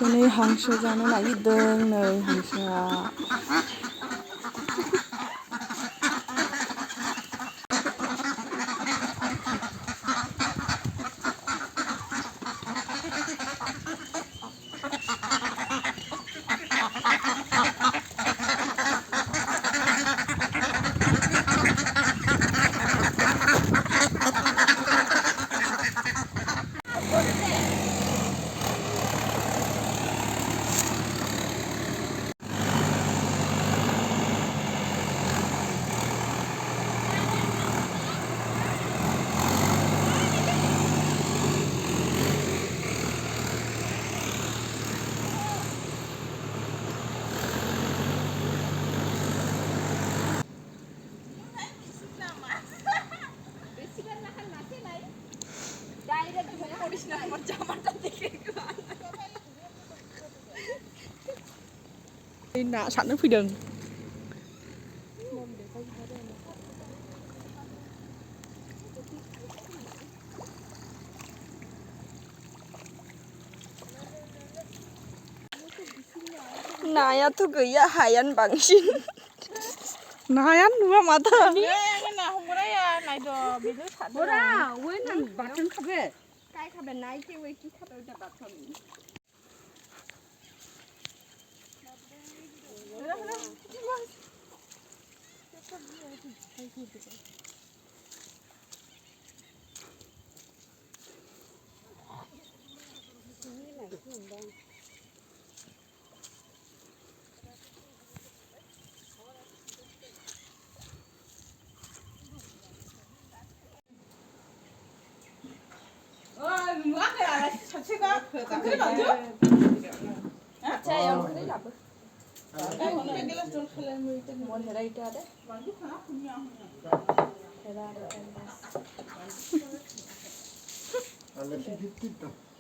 दिनै हांसो जानो नागिरदों नै हांसोआ ना सारनो फैदों नायाथ' गैया हायानो बांसिन नायानो नुवा माथो ना हमग्राया नायद' बेजों सारदों 왜 난 바튼 카베 काय खाबे नायके 왜 기타도 잡았어 자체가 그래 맞죠? 자체야 그래 잡아. 아, 내가 좀 칼라물 때 뭐 해라 이따래? 완전 하나 그냥. 해라. 알레 시기티다.